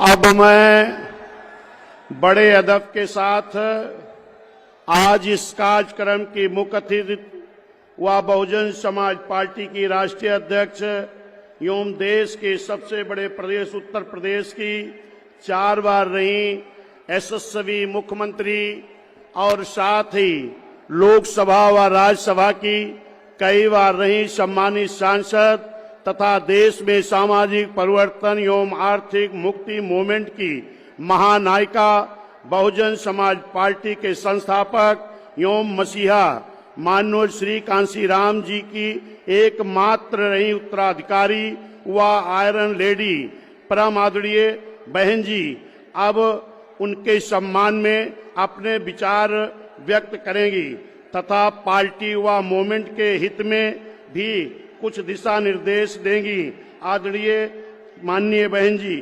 अब मैं बड़े अदब के साथ आज इस कार्यक्रम की मुख्य अतिथि व बहुजन समाज पार्टी की राष्ट्रीय अध्यक्ष एवं देश के सबसे बड़े प्रदेश उत्तर प्रदेश की 4 बार रही यशस्वी मुख्यमंत्री और साथ ही लोकसभा व राज्यसभा की कई बार रही सम्मानित सांसद तथा देश में सामाजिक परिवर्तन एवं आर्थिक मुक्ति मूवमेंट की महानायिका बहुजन समाज पार्टी के संस्थापक एवं मसीहा माननीय श्री कांशीराम जी की एकमात्र रही उत्तराधिकारी व आयरन लेडी परम आदरणीय बहन जी अब उनके सम्मान में अपने विचार व्यक्त करेंगी तथा पार्टी व मूवमेंट के हित में भी कुछ दिशा निर्देश देंगी। आदरणीय माननीय बहन जी।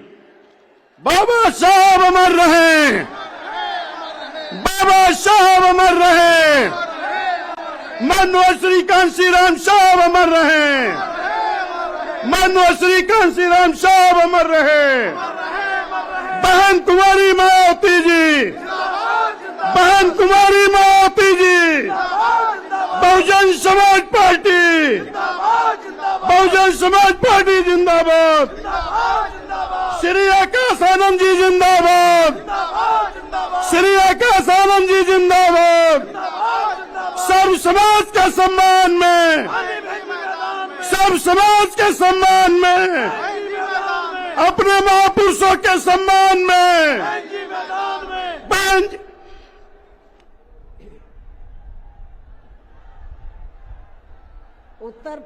बाबा साहब अमर रहे, बाबा साहब अमर रहे, माननीय श्री कांशीराम साहब अमर रहे, माननीय श्री कांशीराम साहब अमर रहे। बहन कुमारी मायावती जी, बहन कुमारी मायावती जी, बहुजन समाज पार्टी, बहुजन समाज पार्टी जिंदाबाद। श्री आकाश आनंद जी जिंदाबाद, श्री आकाश आनंद जी जिंदाबाद। सर्व समाज के सम्मान में, सर्व समाज के सम्मान में, अपने महापुरुषों के सम्मान में बहन उत्तर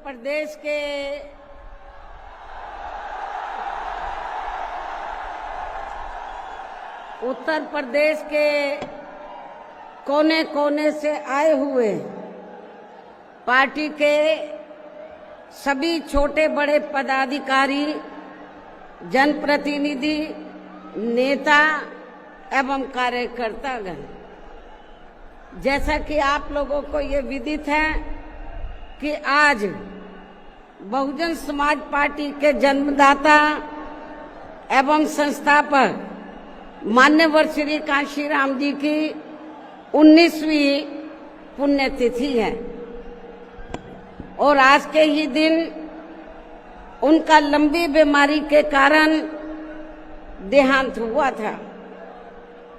प्रदेश के कोने कोने से आए हुए पार्टी के सभी छोटे बड़े पदाधिकारी, जनप्रतिनिधि, नेता एवं कार्यकर्तागण, जैसा कि आप लोगों को ये विदित है कि आज बहुजन समाज पार्टी के जन्मदाता एवं संस्थापक मान्यवर श्री कांशीराम जी की 19वीं पुण्यतिथि है और आज के ही दिन उनका लंबी बीमारी के कारण देहांत हुआ था,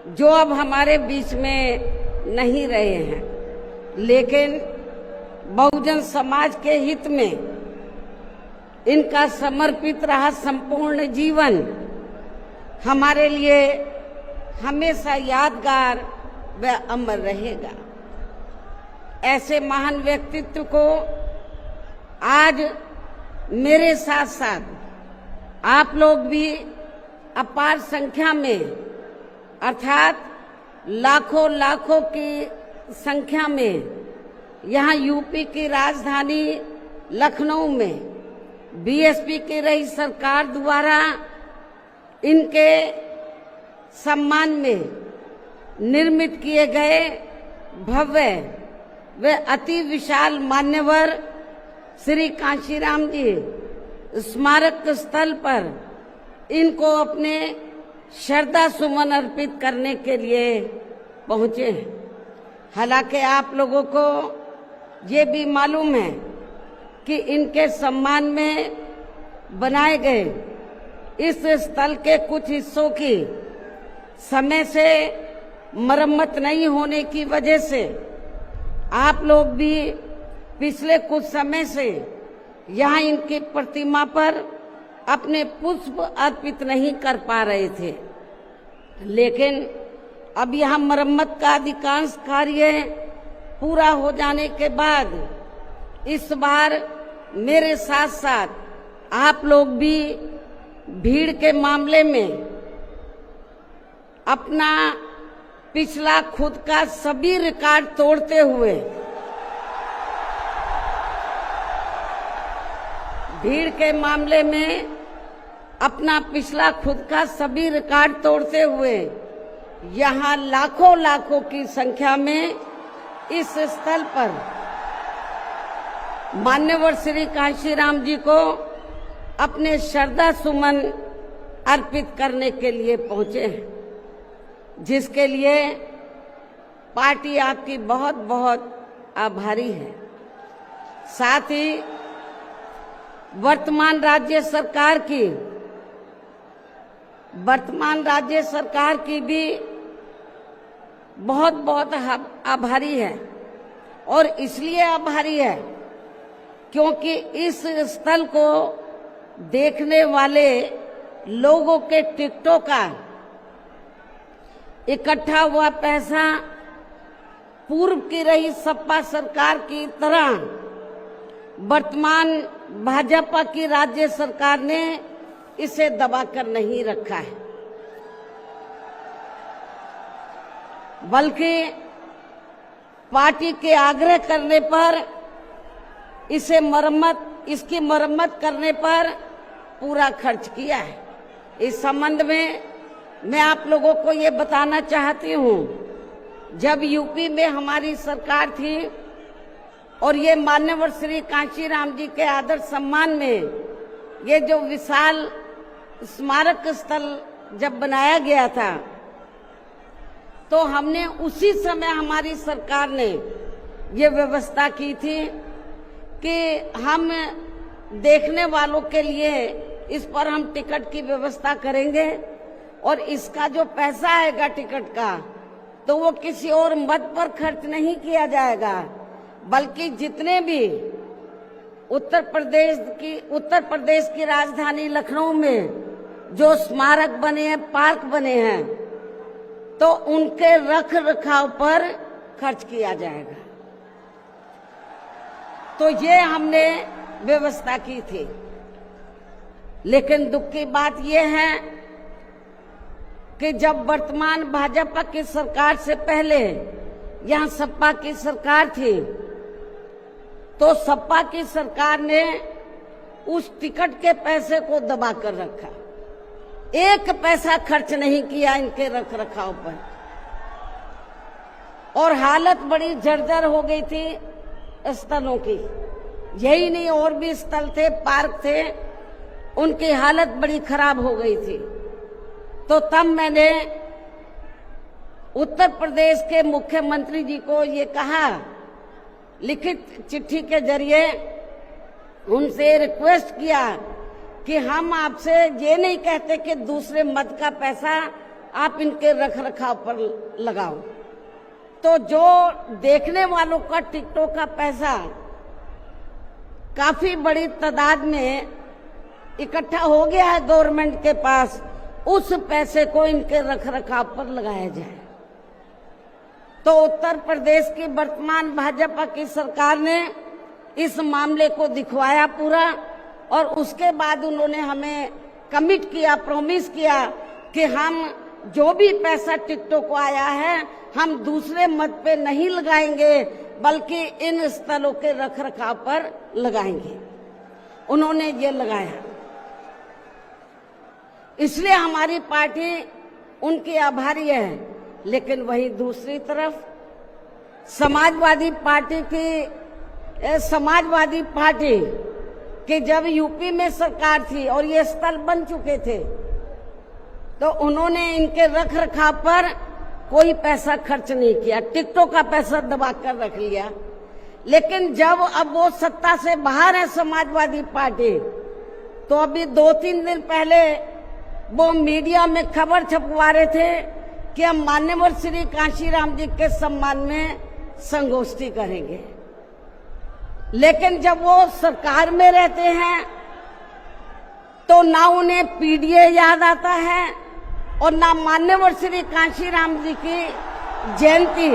जो अब हमारे बीच में नहीं रहे हैं। लेकिन बहुजन समाज के हित में इनका समर्पित रहा संपूर्ण जीवन हमारे लिए हमेशा यादगार व अमर रहेगा। ऐसे महान व्यक्तित्व को आज मेरे साथ साथ आप लोग भी अपार संख्या में, अर्थात लाखों लाखों की संख्या में यहाँ यूपी की राजधानी लखनऊ में बीएसपी की रही सरकार द्वारा इनके सम्मान में निर्मित किए गए भव्य व अति विशाल मान्यवर श्री कांशीराम जी स्मारक स्थल पर इनको अपने श्रद्धा सुमन अर्पित करने के लिए पहुंचे हैं। हालांकि आप लोगों को ये भी मालूम है कि इनके सम्मान में बनाए गए इस स्थल के कुछ हिस्सों की समय से मरम्मत नहीं होने की वजह से आप लोग भी पिछले कुछ समय से यहाँ इनकी प्रतिमा पर अपने पुष्प अर्पित नहीं कर पा रहे थे। लेकिन अब यहाँ मरम्मत का अधिकांश कार्य पूरा हो जाने के बाद इस बार मेरे साथ साथ आप लोग भी भीड़ के मामले में अपना पिछला खुद का सभी रिकॉर्ड तोड़ते हुए, भीड़ के मामले में अपना पिछला खुद का सभी रिकॉर्ड तोड़ते हुए यहाँ लाखों लाखों की संख्या में इस स्थल पर मान्यवर श्री कांशीराम जी को अपने श्रद्धा सुमन अर्पित करने के लिए पहुंचे हैं, जिसके लिए पार्टी आपकी बहुत बहुत आभारी है। साथ ही वर्तमान राज्य सरकार की भी बहुत बहुत आभारी है। और इसलिए आभारी है क्योंकि इस स्थल को देखने वाले लोगों के टिकटों का इकट्ठा हुआ पैसा पूर्व की रही सपा सरकार की तरह वर्तमान भाजपा की राज्य सरकार ने इसे दबाकर नहीं रखा है, बल्कि पार्टी के आग्रह करने पर इसकी मरम्मत करने पर पूरा खर्च किया है। इस संबंध में मैं आप लोगों को ये बताना चाहती हूँ, जब यूपी में हमारी सरकार थी और ये मान्यवर श्री कांशीराम जी के आदर सम्मान में ये जो विशाल स्मारक स्थल जब बनाया गया था, तो हमने उसी समय हमारी सरकार ने ये व्यवस्था की थी कि हम देखने वालों के लिए इस पर हम टिकट की व्यवस्था करेंगे और इसका जो पैसा आएगा टिकट का, तो वो किसी और मद पर खर्च नहीं किया जाएगा, बल्कि जितने भी उत्तर प्रदेश की राजधानी लखनऊ में जो स्मारक बने हैं, पार्क बने हैं, तो उनके रख रखाव पर खर्च किया जाएगा। तो ये हमने व्यवस्था की थी। लेकिन दुख की बात यह है कि जब वर्तमान भाजपा की सरकार से पहले यहाँ सपा की सरकार थी, तो सपा की सरकार ने उस टिकट के पैसे को दबा कर रखा, एक पैसा खर्च नहीं किया इनके रख रखाव पर, और हालत बड़ी जर्जर हो गई थी स्थलों की। यही नहीं, और भी स्थल थे, पार्क थे, उनकी हालत बड़ी खराब हो गई थी। तो तब मैंने उत्तर प्रदेश के मुख्यमंत्री जी को ये कहा, लिखित चिट्ठी के जरिए उनसे रिक्वेस्ट किया कि हम आपसे ये नहीं कहते कि दूसरे मद का पैसा आप इनके रख रखाव पर लगाओ, तो जो देखने वालों का टिकटों का पैसा काफी बड़ी तादाद में इकट्ठा हो गया है गवर्नमेंट के पास, उस पैसे को इनके रख रखाव पर लगाया जाए। तो उत्तर प्रदेश की वर्तमान भाजपा की सरकार ने इस मामले को दिखवाया पूरा, और उसके बाद उन्होंने हमें कमिट किया, प्रॉमिस किया कि हम जो भी पैसा टिकटों को आया है हम दूसरे मद पे नहीं लगाएंगे, बल्कि इन स्थलों के रख रखाव पर लगाएंगे। उन्होंने ये लगाया, इसलिए हमारी पार्टी उनकी आभारी है। लेकिन वहीं दूसरी तरफ समाजवादी पार्टी कि जब यूपी में सरकार थी और ये स्थल बन चुके थे, तो उन्होंने इनके रख रखाव पर कोई पैसा खर्च नहीं किया, टिकटों का पैसा दबा कर रख लिया। लेकिन जब अब वो सत्ता से बाहर है समाजवादी पार्टी, तो अभी 2-3 दिन पहले वो मीडिया में खबर छपवा रहे थे कि हम मान्यवर श्री कांशीराम जी के सम्मान में संगोष्ठी करेंगे। लेकिन जब वो सरकार में रहते हैं तो ना उन्हें पीडीए याद आता है और ना मान्यवर श्री कांशीराम जी की जयंती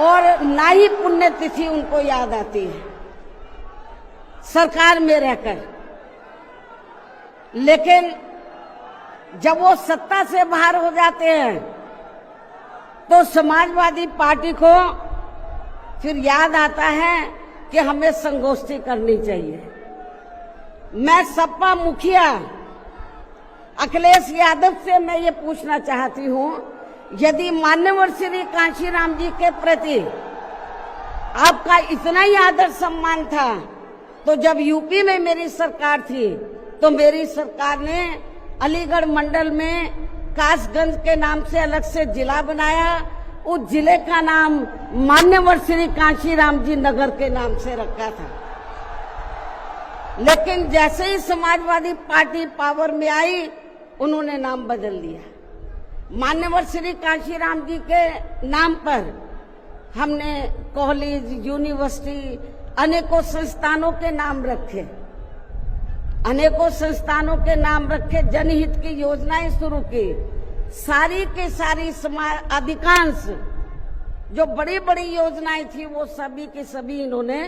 और ना ही पुण्यतिथि उनको याद आती है सरकार में रहकर। लेकिन जब वो सत्ता से बाहर हो जाते हैं तो समाजवादी पार्टी को फिर याद आता है कि हमें संगोष्ठी करनी चाहिए। मैं सपा मुखिया अखिलेश यादव से मैं ये पूछना चाहती हूँ, यदि मान्यवर श्री कांशीराम जी के प्रति आपका इतना ही आदर सम्मान था, तो जब यूपी में मेरी सरकार थी तो मेरी सरकार ने अलीगढ़ मंडल में कासगंज के नाम से अलग से जिला बनाया। उस जिले का नाम मान्यवर श्री कांशीराम जी नगर के नाम से रखा था। लेकिन जैसे ही समाजवादी पार्टी पावर में आई, उन्होंने नाम बदल दिया। मान्यवर श्री कांशीराम जी के नाम पर हमने कॉलेज, यूनिवर्सिटी, अनेकों संस्थानों के नाम रखे, अनेकों संस्थानों के नाम रखे, जनहित की योजनाएं शुरू की। सारी के सारी अधिकांश जो बड़ी बड़ी योजनाएं थी वो सभी के सभी इन्होंने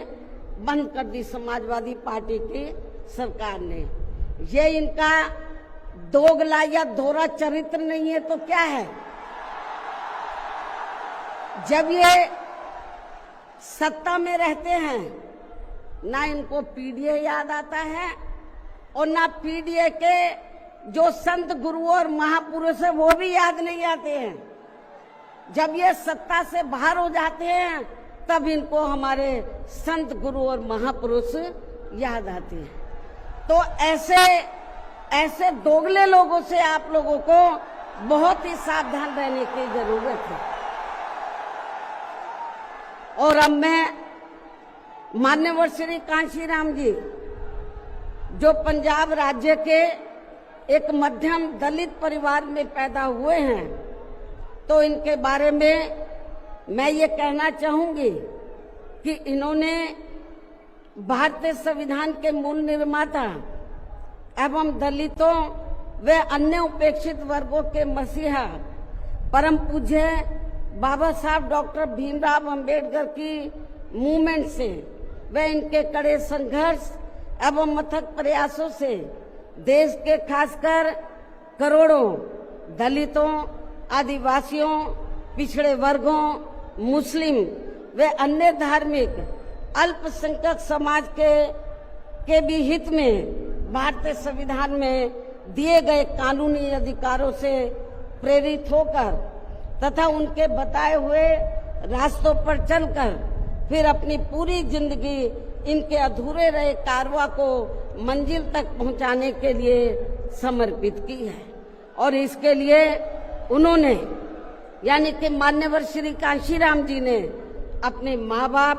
बंद कर दी समाजवादी पार्टी की सरकार ने। ये इनका दोगला या दोहरा चरित्र नहीं है तो क्या है? जब ये सत्ता में रहते हैं, ना इनको पीडीए याद आता है और ना पीडीए के जो संत गुरु और महापुरुष है वो भी याद नहीं आते हैं। जब ये सत्ता से बाहर हो जाते हैं तब इनको हमारे संत गुरु और महापुरुष याद आते हैं। तो ऐसे दोगले लोगों से आप लोगों को बहुत ही सावधान रहने की जरूरत है। और अब मैं मान्यवर श्री कांशीराम जी जो पंजाब राज्य के एक मध्यम दलित परिवार में पैदा हुए हैं, तो इनके बारे में मैं ये कहना चाहूंगी कि इन्होंने भारतीय संविधान के मूल निर्माता एवं दलितों व अन्य उपेक्षित वर्गों के मसीहा परम पूज्य बाबा साहब डॉक्टर भीमराव अंबेडकर की मूवमेंट से व इनके कड़े संघर्ष एवं अथक प्रयासों से देश के खासकर करोड़ों दलितों, आदिवासियों, पिछड़े वर्गों, मुस्लिम व अन्य धार्मिक अल्पसंख्यक समाज के भी हित में भारतीय संविधान में दिए गए कानूनी अधिकारों से प्रेरित होकर तथा उनके बताए हुए रास्तों पर चलकर फिर अपनी पूरी जिंदगी इनके अधूरे रहे कारवां को मंजिल तक पहुंचाने के लिए समर्पित की है। और इसके लिए उन्होंने यानी कि मान्यवर श्री कांशीराम जी ने अपने माँ बाप,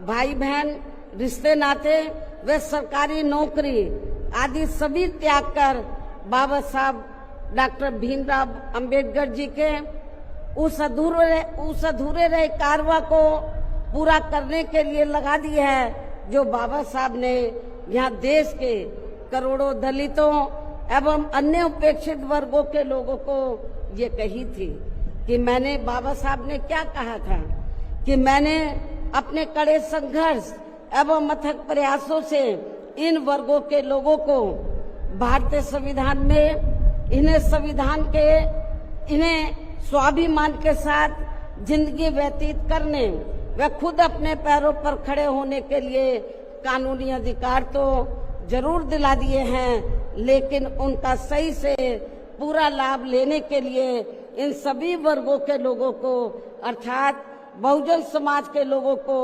भाई बहन, रिश्ते नाते व सरकारी नौकरी आदि सभी त्याग कर बाबा साहब डॉक्टर भीमराव अंबेडकर जी के उस अधूरे रहे कारवां को पूरा करने के लिए लगा दी है, जो बाबा साहब ने यहाँ देश के करोड़ों दलितों एवं अन्य उपेक्षित वर्गों के लोगों को ये कही थी कि मैंने, बाबा साहब ने क्या कहा था कि मैंने अपने कड़े संघर्ष एवं अथक प्रयासों से इन वर्गों के लोगों को भारतीय संविधान में इन्हें स्वाभिमान के साथ जिंदगी व्यतीत करने व खुद अपने पैरों पर खड़े होने के लिए कानूनी अधिकार तो जरूर दिला दिए हैं, लेकिन उनका सही से पूरा लाभ लेने के लिए इन सभी वर्गों के लोगों को अर्थात बहुजन समाज के लोगों को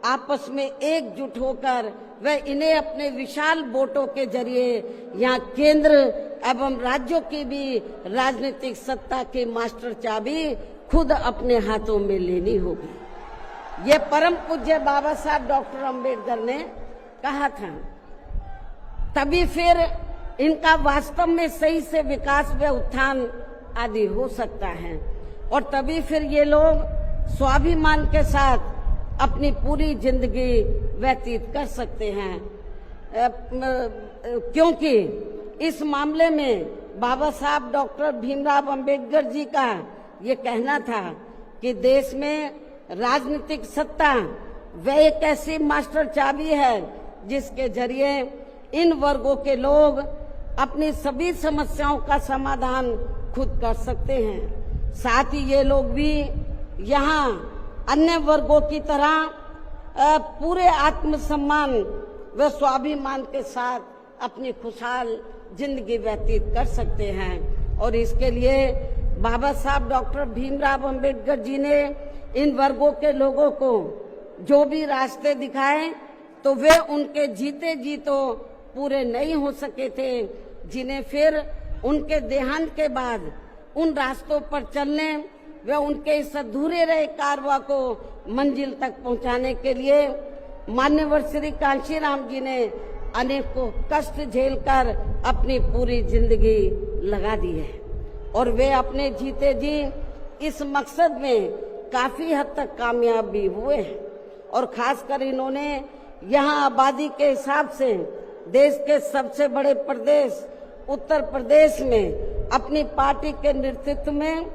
आपस में एकजुट होकर व इन्हें अपने विशाल वोटों के जरिए यहाँ केंद्र एवं राज्यों की भी राजनीतिक सत्ता की मास्टर चाबी खुद अपने हाथों में लेनी होगी। ये परम पूज्य बाबा साहब डॉक्टर अंबेडकर ने कहा था। तभी फिर इनका वास्तव में सही से विकास व उत्थान आदि हो सकता है और तभी फिर ये लोग स्वाभिमान के साथ अपनी पूरी जिंदगी व्यतीत कर सकते हैं, क्योंकि इस मामले में बाबा साहब डॉक्टर भीमराव अंबेडकर जी का ये कहना था कि देश में राजनीतिक सत्ता वह एक ऐसी मास्टर चाबी है जिसके जरिए इन वर्गों के लोग अपनी सभी समस्याओं का समाधान खुद कर सकते हैं। साथ ही ये लोग भी यहाँ अन्य वर्गों की तरह पूरे आत्मसम्मान व स्वाभिमान के साथ अपनी खुशहाल जिंदगी व्यतीत कर सकते हैं। और इसके लिए बाबा साहब डॉक्टर भीमराव अंबेडकर जी ने इन वर्गों के लोगों को जो भी रास्ते दिखाए तो वे उनके जीते जी तो पूरे नहीं हो सके थे, जिन्हें फिर उनके देहांत के बाद उन रास्तों पर चलने व उनके इस अधूरे रहे कारवा को मंजिल तक पहुंचाने के लिए मान्यवर श्री कांशीराम जी ने अनेकों कष्ट झेलकर अपनी पूरी जिंदगी लगा दी है और वे अपने जीते जी इस मकसद में काफी हद तक कामयाब भी हुए हैं। और खासकर इन्होंने यहाँ आबादी के हिसाब से देश के सबसे बड़े प्रदेश उत्तर प्रदेश में अपनी पार्टी के नेतृत्व में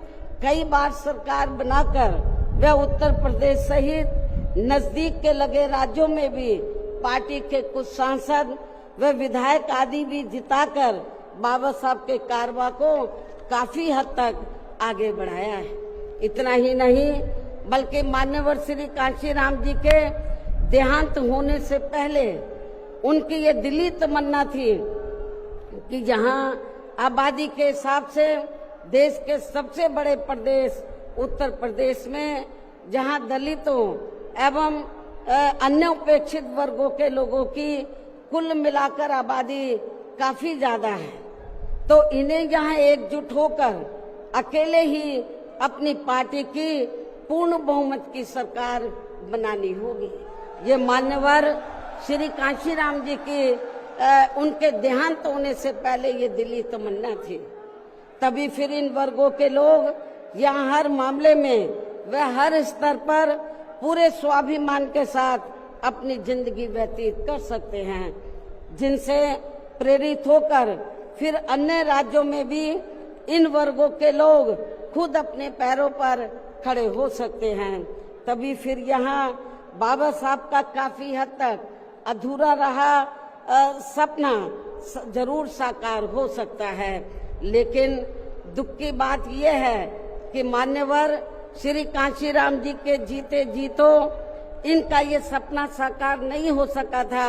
कई बार सरकार बनाकर वे उत्तर प्रदेश सहित नजदीक के लगे राज्यों में भी पार्टी के कुछ सांसद व विधायक आदि भी जिताकर बाबा साहब के कारवा को काफी हद तक आगे बढ़ाया है। इतना ही नहीं बल्कि मान्यवर श्री कांशीराम जी के देहांत होने से पहले उनकी ये दिली तमन्ना थी कि जहां आबादी के हिसाब से देश के सबसे बड़े प्रदेश उत्तर प्रदेश में जहां दलितों एवं अन्य उपेक्षित वर्गों के लोगों की कुल मिलाकर आबादी काफी ज्यादा है, तो इन्हें यहाँ एकजुट होकर अकेले ही अपनी पार्टी की पूर्ण बहुमत की सरकार बनानी होगी। ये मान्यवर श्री कांशीराम जी की उनके देहांत होने से पहले ये दिली तमन्ना थी। तभी फिर इन वर्गों के लोग यहाँ हर मामले में व हर स्तर पर पूरे स्वाभिमान के साथ अपनी जिंदगी व्यतीत कर सकते हैं, जिनसे प्रेरित होकर फिर अन्य राज्यों में भी इन वर्गों के लोग खुद अपने पैरों पर खड़े हो सकते हैं। तभी फिर यहाँ बाबा साहब का काफी हद तक अधूरा रहा सपना जरूर साकार हो सकता है। लेकिन दुख की बात यह है कि मान्यवर श्री कांशीराम जी के जीते जीतो इनका ये सपना साकार नहीं हो सका था,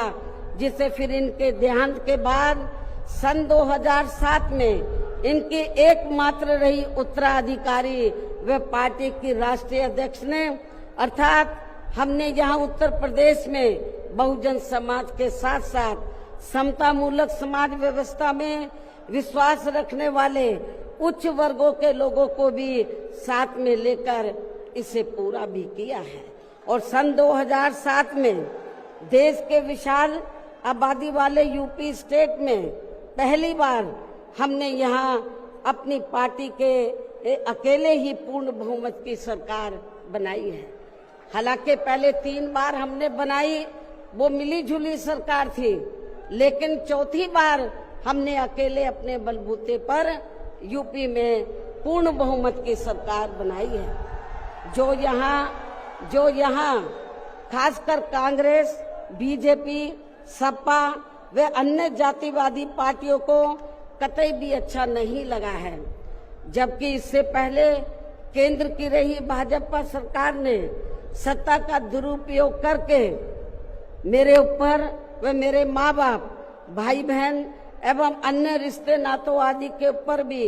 जिसे फिर इनके देहांत के बाद सन 2007 में इनकी एकमात्र रही उत्तराधिकारी व पार्टी की राष्ट्रीय अध्यक्ष ने, अर्थात हमने यहाँ उत्तर प्रदेश में बहुजन समाज के साथ साथ समता मूलक समाज व्यवस्था में विश्वास रखने वाले उच्च वर्गों के लोगों को भी साथ में लेकर इसे पूरा भी किया है। और सन 2007 में देश के विशाल आबादी वाले यूपी स्टेट में पहली बार हमने यहाँ अपनी पार्टी के अकेले ही पूर्ण बहुमत की सरकार बनाई है। हालांकि पहले 3 बार हमने बनाई, वो मिली जुली सरकार थी, लेकिन चौथी बार हमने अकेले अपने बलबूते पर यूपी में पूर्ण बहुमत की सरकार बनाई है। जो यहाँ खासकर कांग्रेस, बीजेपी, सपा व अन्य जातिवादी पार्टियों को कतई भी अच्छा नहीं लगा है, जबकि इससे पहले केंद्र की रही भाजपा सरकार ने सत्ता का दुरुपयोग करके मेरे ऊपर व मेरे माँ बाप, भाई बहन एवं अन्य रिश्ते नातों आदि के ऊपर भी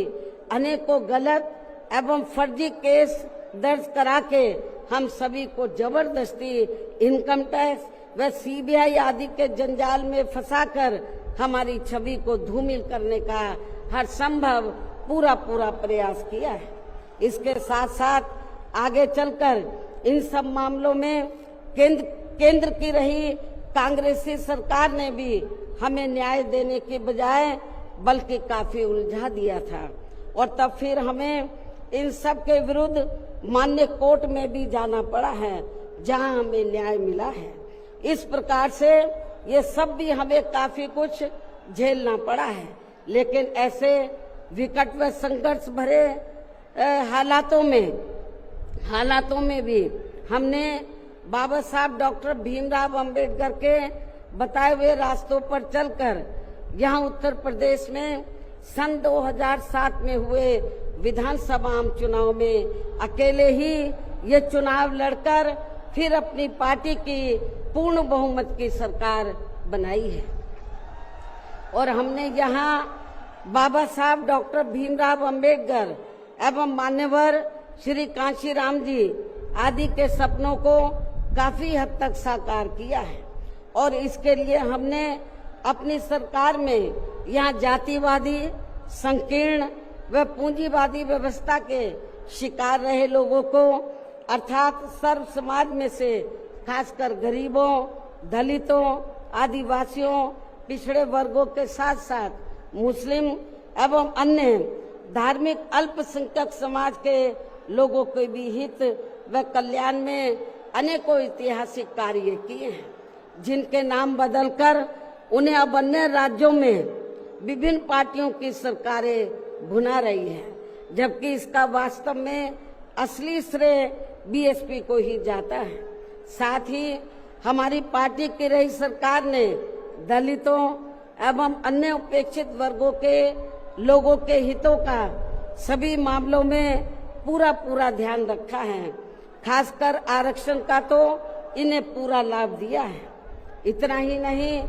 अनेकों गलत एवं फर्जी केस दर्ज करा के हम सभी को जबरदस्ती इनकम टैक्स व सीबीआई आदि के जंजाल में फंसाकर हमारी छवि को धूमिल करने का हर संभव पूरा प्रयास किया है। इसके साथ साथ आगे चलकर इन सब मामलों में केंद्र की रही कांग्रेसी सरकार ने भी हमें न्याय देने के बजाय बल्कि काफी उलझा दिया था, और तब फिर हमें इन सब के विरुद्ध मान्य कोर्ट में भी जाना पड़ा है, जहां हमें न्याय मिला है। इस प्रकार से ये सब भी हमें काफी कुछ झेलना पड़ा है। लेकिन ऐसे विकट व संघर्ष भरे हालातों में भी हमने बाबा साहब डॉक्टर भीमराव अंबेडकर के बताए हुए रास्तों पर चलकर यहाँ उत्तर प्रदेश में सन 2007 में हुए विधानसभा चुनाव में अकेले ही ये चुनाव लड़कर फिर अपनी पार्टी की पूर्ण बहुमत की सरकार बनाई है। और हमने यहाँ बाबा साहब डॉक्टर भीमराव अंबेडकर एवं मान्यवर श्री कांशीराम जी आदि के सपनों को काफी हद तक साकार किया है। और इसके लिए हमने अपनी सरकार में यहाँ जातिवादी, संकीर्ण व पूंजीवादी व्यवस्था के शिकार रहे लोगों को अर्थात सर्व समाज में से खासकर गरीबों, दलितों, आदिवासियों, पिछड़े वर्गों के साथ साथ मुस्लिम एवं अन्य धार्मिक अल्पसंख्यक समाज के लोगों के भी हित व कल्याण में अनेकों ऐतिहासिक कार्य किए हैं, जिनके नाम बदलकर उन्हें अब अन्य राज्यों में विभिन्न पार्टियों की सरकारें भुना रही हैं, जबकि इसका वास्तव में असली श्रेय बीएसपी को ही जाता है। साथ ही हमारी पार्टी की रही सरकार ने दलितों एवं अन्य उपेक्षित वर्गों के लोगों के हितों का सभी मामलों में पूरा ध्यान रखा है। खासकर आरक्षण का तो इन्हें पूरा लाभ दिया है। इतना ही नहीं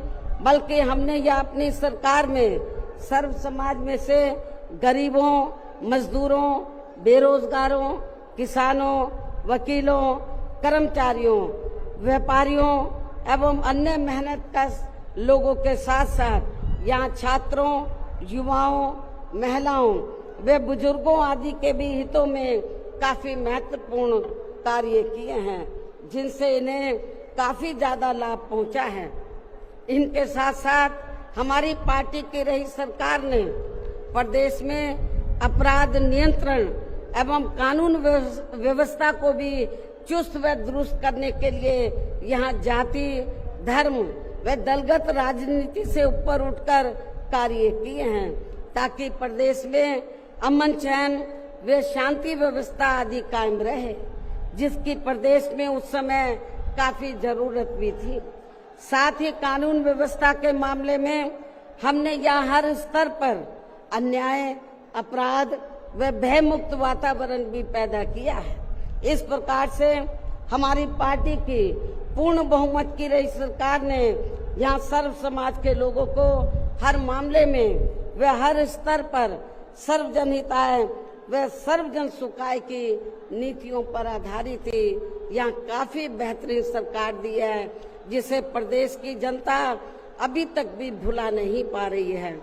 बल्कि हमने यह अपनी सरकार में सर्व समाज में से गरीबों, मजदूरों, बेरोजगारों, किसानों, वकीलों, कर्मचारियों, व्यापारियों एवं अन्य मेहनतकश लोगों के साथ साथ यहाँ छात्रों, युवाओं, महिलाओं व बुजुर्गों आदि के भी हितों में काफी महत्वपूर्ण कार्य किए हैं, जिनसे इन्हें काफी ज्यादा लाभ पहुंचा है। इनके साथ साथ हमारी पार्टी की रही सरकार ने प्रदेश में अपराध नियंत्रण एवं कानून व्यवस्था को भी चुस्त व दुरुस्त करने के लिए यहाँ जाति, धर्म व दलगत राजनीति से ऊपर उठकर कार्य किए हैं, ताकि प्रदेश में अमन चैन व शांति व्यवस्था आदि कायम रहे, जिसकी प्रदेश में उस समय काफी जरूरत भी थी। साथ ही कानून व्यवस्था के मामले में हमने यहाँ हर स्तर पर अन्याय, अपराध व भय मुक्त वातावरण भी पैदा किया है। इस प्रकार से हमारी पार्टी की पूर्ण बहुमत की रही सरकार ने यहाँ सर्व समाज के लोगों को हर मामले में व हर स्तर पर सर्वजन हिताय व सर्वजन सुखाय की नीतियों पर आधारित ही यहाँ काफी बेहतरीन सरकार दी है, जिसे प्रदेश की जनता अभी तक भी भुला नहीं पा रही है।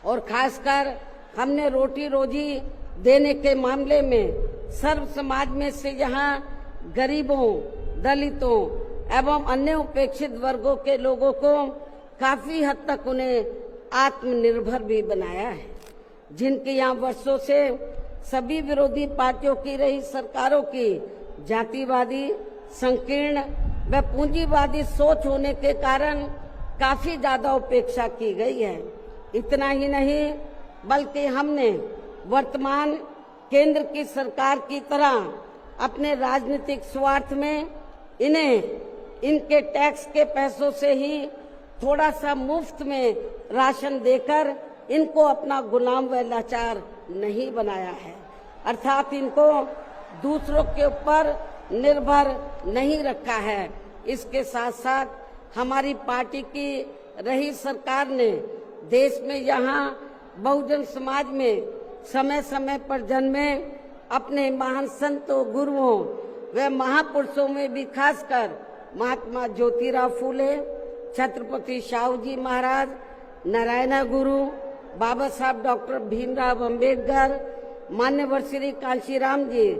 और खासकर हमने रोटी रोजी देने के मामले में सर्व समाज में से यहाँ गरीबों, दलितों एवं अन्य उपेक्षित वर्गों के लोगों को काफी हद तक उन्हें आत्मनिर्भर भी बनाया है, जिनके यहाँ वर्षों से सभी विरोधी पार्टियों की रही सरकारों की जातिवादी, संकीर्ण व पूंजीवादी सोच होने के कारण काफी ज्यादा उपेक्षा की गई है। इतना ही नहीं बल्कि हमने वर्तमान केंद्र की सरकार की तरह अपने राजनीतिक स्वार्थ में इनके टैक्स के पैसों से ही थोड़ा सा मुफ्त में राशन देकर इनको अपना गुलाम व लाचार नहीं बनाया है, अर्थात इनको दूसरों के ऊपर निर्भर नहीं रखा है। इसके साथ साथ हमारी पार्टी की रही सरकार ने देश में यहाँ बहुजन समाज में समय समय पर जन्मे अपने महान संतों, गुरुओं व महापुरुषों में भी खासकर महात्मा ज्योतिराव फूले, छत्रपति शाहू जी महाराज, नारायण गुरु, बाबा साहब डॉक्टर भीमराव अंबेडकर, मान्यवर श्री कांशीराम जी,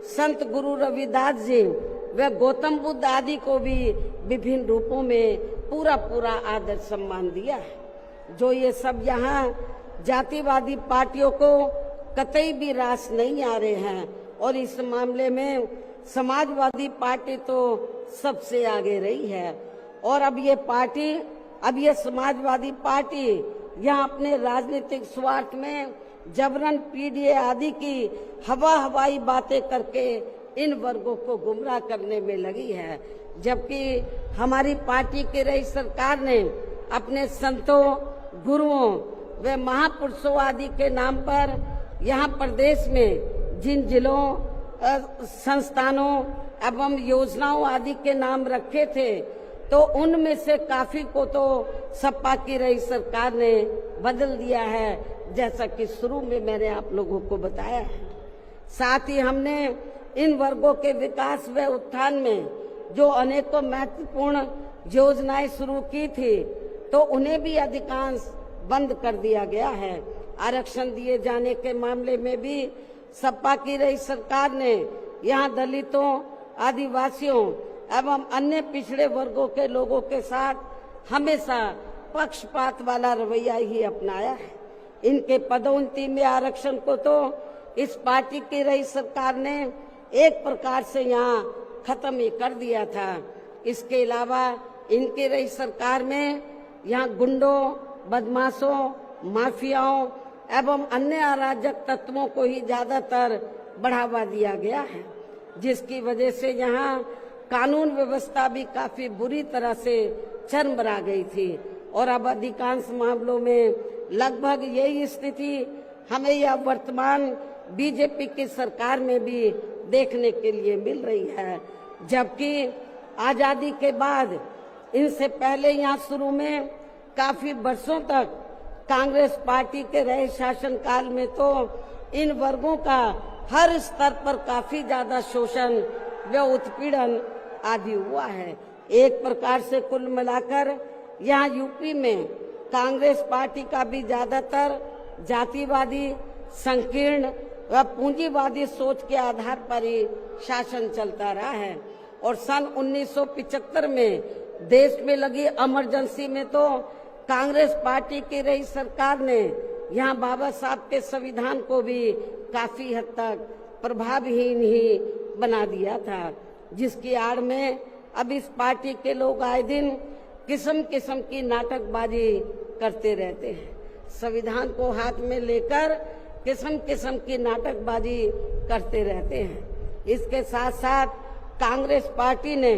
संत गुरु रविदास जी व गौतम बुद्ध आदि को भी विभिन्न रूपों में पूरा आदर सम्मान दिया है। जो ये सब यहाँ जातिवादी पार्टियों को कतई भी रास नहीं आ रहे हैं, और इस मामले में समाजवादी पार्टी तो सबसे आगे रही है। और अब ये समाजवादी पार्टी यहाँ अपने राजनीतिक स्वार्थ में जबरन पीडीए आदि की हवाई बातें करके इन वर्गों को गुमराह करने में लगी है, जबकि हमारी पार्टी की रही सरकार ने अपने संतों, गुरुओं व महापुरुषों आदि के नाम पर यहाँ प्रदेश में जिन जिलों, संस्थानों एवं योजनाओं आदि के नाम रखे थे, तो उनमें से काफी को तो सपा की रही सरकार ने बदल दिया है, जैसा कि शुरू में मैंने आप लोगों को बताया है। साथ ही हमने इन वर्गों के विकास व उत्थान में जो अनेकों महत्वपूर्ण योजनाएं शुरू की थी, तो उन्हें भी अधिकांश बंद कर दिया गया है। आरक्षण दिए जाने के मामले में भी सपा की रही सरकार ने यहाँ दलितों, आदिवासियों एवं अन्य पिछड़े वर्गों के लोगों के साथ हमेशा पक्षपात वाला रवैया ही अपनाया है। इनके पदोन्नति में आरक्षण को तो इस पार्टी की रही सरकार ने एक प्रकार से यहाँ खत्म ही कर दिया था। इसके अलावा इनकी रही सरकार में यहाँ गुंडों, बदमाशों, माफियाओं एवं अन्य अराजक तत्वों को ही ज्यादातर बढ़ावा दिया गया है, जिसकी वजह से यहाँ कानून व्यवस्था भी काफी बुरी तरह से चरमरा गई थी। और अब अधिकांश मामलों में लगभग यही स्थिति हमें यह वर्तमान बीजेपी की सरकार में भी देखने के लिए मिल रही है। जबकि आजादी के बाद, इनसे पहले यहाँ शुरू में काफी वर्षों तक कांग्रेस पार्टी के रहे शासनकाल में तो इन वर्गों का हर स्तर पर काफी ज्यादा शोषण व उत्पीड़न आदि हुआ है। एक प्रकार से कुल मिलाकर यहाँ यूपी में कांग्रेस पार्टी का भी ज्यादातर जातिवादी, संकीर्ण व पूंजीवादी सोच के आधार पर ही शासन चलता रहा है। और सन 1975 में देश में लगी इमरजेंसी में तो कांग्रेस पार्टी की रही सरकार ने यहाँ बाबा साहब के संविधान को भी काफी हद तक प्रभावहीन ही बना दिया था, जिसकी आड़ में अब इस पार्टी के लोग आए दिन किस्म किस्म की नाटकबाजी करते रहते हैं। संविधान को हाथ में लेकर किस्म किस्म की नाटकबाजी करते रहते हैं। इसके साथ साथ कांग्रेस पार्टी ने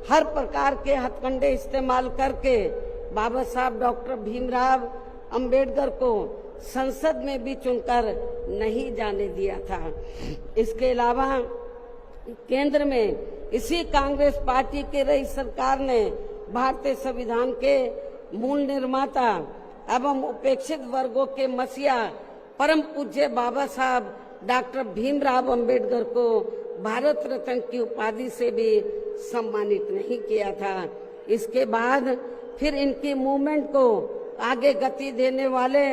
हर प्रकार के हथकंडे इस्तेमाल करके बाबा साहब डॉक्टर भीमराव अंबेडकर को संसद में भी चुनकर नहीं जाने दिया था। इसके अलावा केंद्र में इसी कांग्रेस पार्टी की रही सरकार ने भारतीय संविधान के मूल निर्माता एवं उपेक्षित वर्गों के मसीहा परम पूज्य बाबा साहब डॉक्टर भीमराव अंबेडकर को भारत रत्न की उपाधि से भी सम्मानित नहीं किया था। इसके बाद फिर इनकी मूवमेंट को आगे गति देने वाले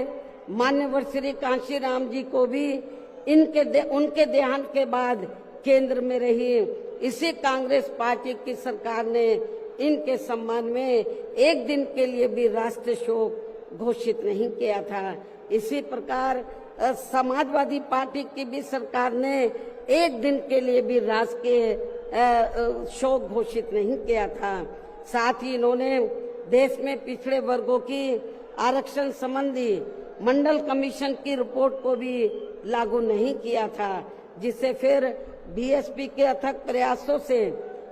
मान्यवर श्री कांशीराम जी को भी उनके देहांत के बाद केंद्र में रही इसी कांग्रेस पार्टी की सरकार ने इनके सम्मान में एक दिन के लिए भी राष्ट्रीय शोक घोषित नहीं किया था। इसी प्रकार समाजवादी पार्टी की भी सरकार ने एक दिन के लिए भी राष्ट्रीय शोक घोषित नहीं किया था। साथ ही इन्होंने देश में पिछड़े वर्गों की आरक्षण संबंधी मंडल कमीशन की रिपोर्ट को भी लागू नहीं किया था, जिसे फिर बीएसपी के अथक प्रयासों से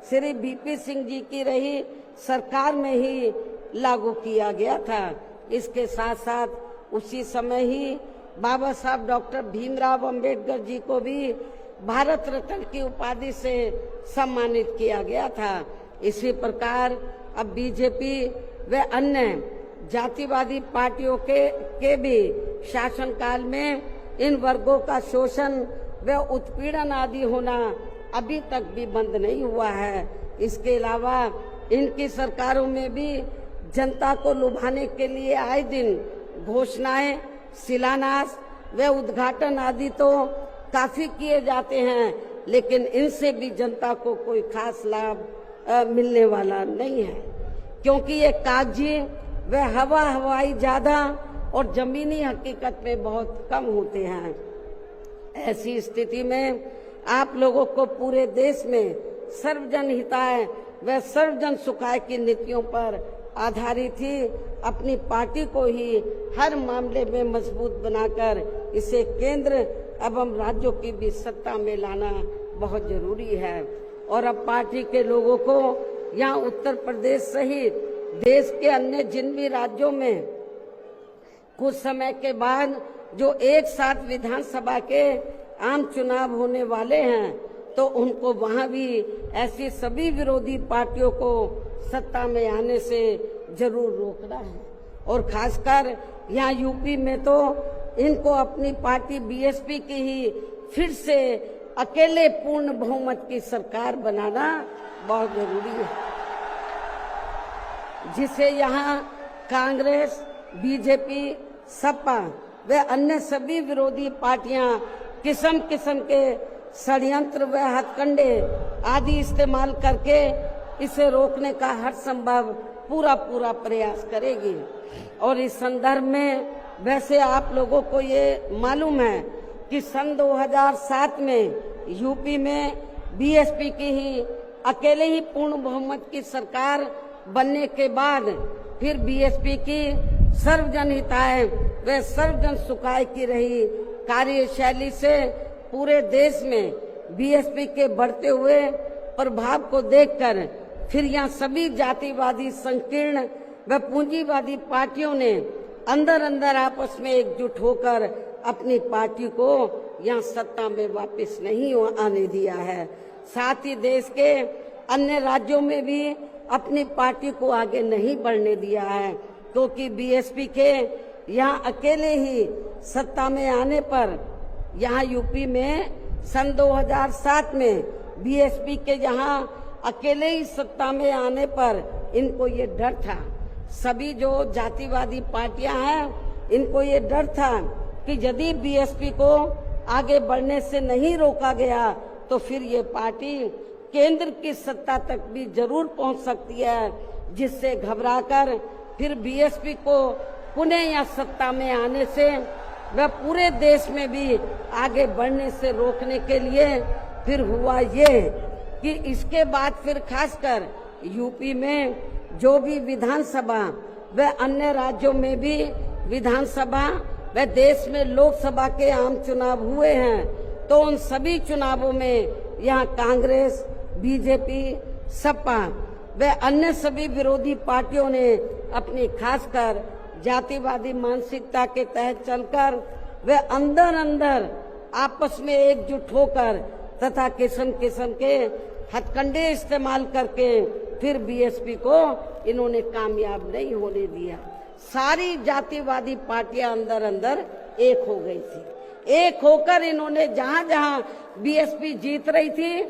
श्री बीपी सिंह जी की रही सरकार में ही लागू किया गया था। इसके साथ साथ उसी समय ही बाबा साहब डॉक्टर भीमराव अंबेडकर जी को भी भारत रत्न की उपाधि से सम्मानित किया गया था। इसी प्रकार अब बीजेपी व अन्य जातिवादी पार्टियों के भी शासनकाल में इन वर्गों का शोषण व उत्पीड़न आदि होना अभी तक भी बंद नहीं हुआ है। इसके अलावा इनकी सरकारों में भी जनता को लुभाने के लिए आए दिन घोषणाएं, शिलान्यास व उद्घाटन आदि तो काफी किए जाते हैं, लेकिन इनसे भी जनता को कोई खास लाभ मिलने वाला नहीं है, क्योंकि ये कागजी व हवाई ज्यादा और जमीनी हकीकत में बहुत कम होते हैं। ऐसी स्थिति में आप लोगों को पूरे देश में सर्वजन हिताय व सर्वजन सुखाय की नीतियों पर आधारित ही अपनी पार्टी को ही हर मामले में मजबूत बनाकर इसे केंद्र एवं राज्यों की भी सत्ता में लाना बहुत जरूरी है। और अब पार्टी के लोगों को यहाँ उत्तर प्रदेश सहित देश के अन्य जिन भी राज्यों में कुछ समय के बाद जो एक साथ विधानसभा के आम चुनाव होने वाले हैं, तो उनको वहां भी ऐसी सभी विरोधी पार्टियों को सत्ता में आने से जरूर रोकना है। और खासकर यहाँ यूपी में तो इनको अपनी पार्टी बीएसपी की ही फिर से अकेले पूर्ण बहुमत की सरकार बनाना बहुत जरूरी है, जिसे यहाँ कांग्रेस, बीजेपी सपा व अन्य सभी विरोधी पार्टियां किस्म किस्म के षड्यंत्र व हथकंडे आदि इस्तेमाल करके इसे रोकने का हर संभव पूरा प्रयास करेगी। और इस संदर्भ में वैसे आप लोगों को ये मालूम है कि सन 2007 में यूपी में बीएसपी की ही अकेले ही पूर्ण बहुमत की सरकार बनने के बाद फिर बीएसपी की सर्वजन हिताय व सर्वजन सुखाय की रही कार्यशैली से पूरे देश में बीएसपी के बढ़ते हुए प्रभाव को देखकर फिर यहाँ सभी जातिवादी संकीर्ण व पूंजीवादी पार्टियों ने अंदर अंदर आपस में एकजुट होकर अपनी पार्टी को यहाँ सत्ता में वापस नहीं आने दिया है। साथ ही देश के अन्य राज्यों में भी अपनी पार्टी को आगे नहीं बढ़ने दिया है, क्योंकि बीएसपी के यहाँ अकेले ही सत्ता में आने पर यहाँ यूपी में सन 2007 में बीएसपी के यहाँ अकेले ही सत्ता में आने पर इनको ये डर था, सभी जो जातिवादी पार्टियां हैं इनको ये डर था कि यदि बीएसपी को आगे बढ़ने से नहीं रोका गया तो फिर ये पार्टी केंद्र की सत्ता तक भी जरूर पहुंच सकती है, जिससे घबराकर फिर बीएसपी को पुनः या सत्ता में आने से व पूरे देश में भी आगे बढ़ने से रोकने के लिए फिर हुआ ये कि इसके बाद फिर खासकर यूपी में जो भी विधानसभा व अन्य राज्यों में भी विधानसभा व देश में लोकसभा के आम चुनाव हुए हैं, तो उन सभी चुनावों में यहाँ कांग्रेस, बीजेपी, सपा व अन्य सभी विरोधी पार्टियों ने अपनी खासकर जातिवादी मानसिकता के तहत चलकर वे अंदर अंदर आपस में एकजुट होकर तथा किस्म किस्म के हथकंडे इस्तेमाल करके फिर बीएसपी को इन्होंने कामयाब नहीं होने दिया। सारी जातिवादी पार्टियां अंदर अंदर एक हो गई थी। एक होकर इन्होंने जहां जहां बीएसपी जीत रही थी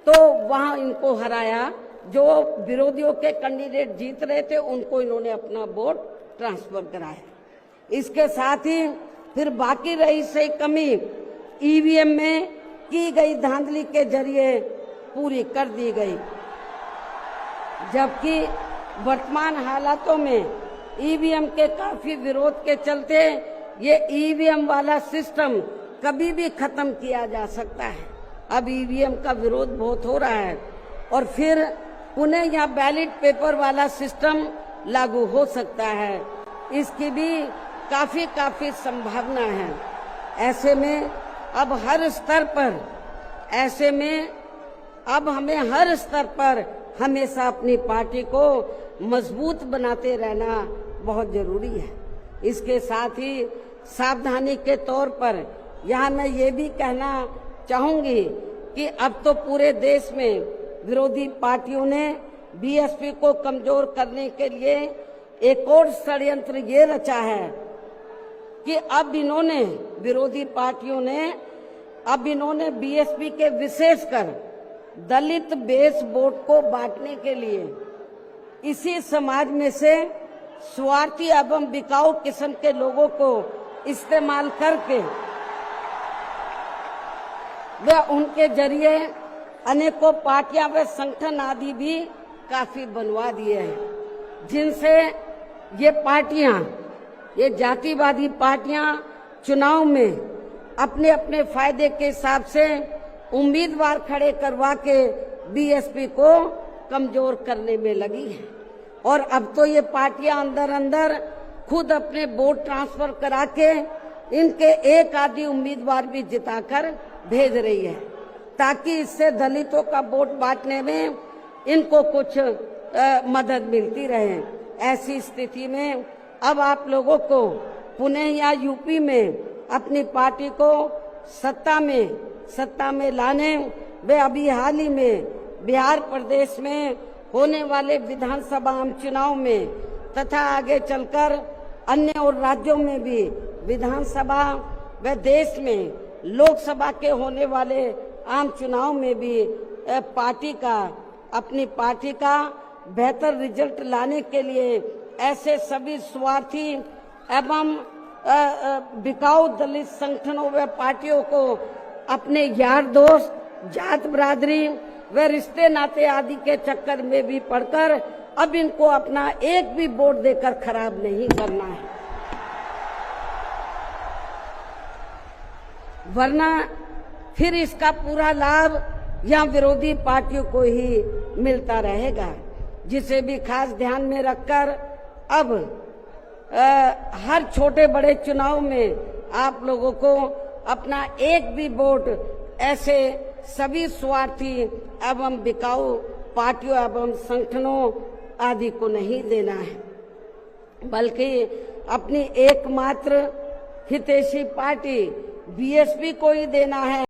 तो वहां इनको हराया, जो विरोधियों के कैंडिडेट जीत रहे थे उनको इन्होंने अपना वोट ट्रांसफर कराया। इसके साथ ही फिर बाकी रही से कमी ईवीएम में की गई धांधली के जरिए पूरी कर दी गई, जबकि वर्तमान हालातों में ईवीएम के काफी विरोध के चलते ये ईवीएम वाला सिस्टम कभी भी खत्म किया जा सकता है। अब ईवीएम का विरोध बहुत हो रहा है और फिर पुनः यहाँ बैलेट पेपर वाला सिस्टम लागू हो सकता है, इसकी भी काफी संभावना है। ऐसे में अब हर स्तर पर हमें हर स्तर पर हमेशा अपनी पार्टी को मजबूत बनाते रहना बहुत जरूरी है। इसके साथ ही सावधानी के तौर पर यहाँ मैं ये भी कहना चाहूंगी कि अब तो पूरे देश में विरोधी पार्टियों ने बीएसपी को कमजोर करने के लिए एक और षड्यंत्र ये रचा है कि अब विरोधी पार्टियों ने बीएसपी के विशेषकर दलित बेस वोट को बांटने के लिए इसी समाज में से स्वार्थी एवं बिकाऊ किस्म के लोगों को इस्तेमाल करके वे उनके जरिए अनेकों पार्टियां व संगठन आदि भी काफी बनवा दिए हैं, जिनसे ये जातिवादी पार्टियां चुनाव में अपने अपने फायदे के हिसाब से उम्मीदवार खड़े करवा के बीएसपी को कमजोर करने में लगी है। और अब तो ये पार्टियां अंदर अंदर खुद अपने वोट ट्रांसफर करा के इनके एक आदि उम्मीदवार भी जिताकर भेज रही है, ताकि इससे दलितों का वोट बांटने में इनको कुछ मदद मिलती रहे। ऐसी स्थिति में अब आप लोगों को पुणे या यूपी में अपनी पार्टी को सत्ता में लाने वे अभी हाल ही में बिहार प्रदेश में होने वाले विधानसभा आम चुनाव में तथा आगे चलकर अन्य और राज्यों में भी विधानसभा व देश में लोकसभा के होने वाले आम चुनाव में भी अपनी पार्टी का बेहतर रिजल्ट लाने के लिए ऐसे सभी स्वार्थी एवं बिकाऊ दलित संगठनों व पार्टियों को अपने यार दोस्त, जात बिरादरी व रिश्ते नाते आदि के चक्कर में भी पड़कर अब इनको अपना एक भी वोट देकर खराब नहीं करना है, वरना फिर इसका पूरा लाभ या विरोधी पार्टियों को ही मिलता रहेगा। जिसे भी खास ध्यान में रखकर अब हर छोटे बड़े चुनाव में आप लोगों को अपना एक भी वोट ऐसे सभी स्वार्थी एवं बिकाऊ पार्टियों एवं संगठनों आदि को नहीं देना है, बल्कि अपनी एकमात्र हितैषी पार्टी बीएसपी को ही देना है।